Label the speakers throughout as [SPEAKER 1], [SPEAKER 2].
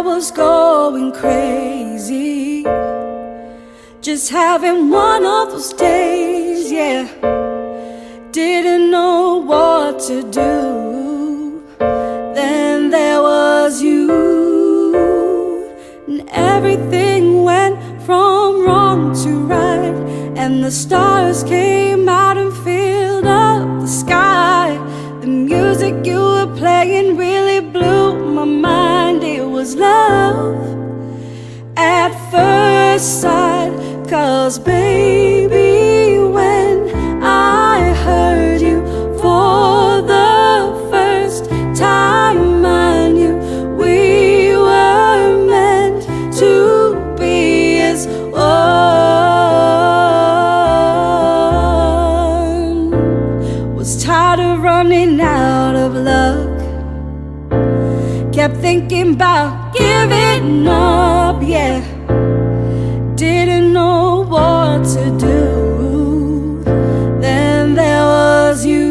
[SPEAKER 1] was going crazy, just having one of those days, yeah. Didn't know what to do. Then there was you, and everything went from wrong to right, and the stars came out and filled up the sky. The music you were playing really blew my mind. It was love at first sight, 'cause baby, when I heard you for the first time, I knew we were meant to be as one. Was tired of running out of luck, kept thinking about giving up, yeah. Didn't know what to do. Then there was you,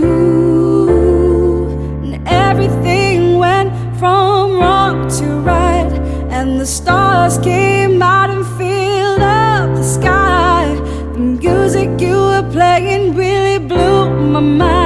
[SPEAKER 1] and everything went from wrong to right, and the stars came out and filled up the sky. The music you were playing really blew my mind.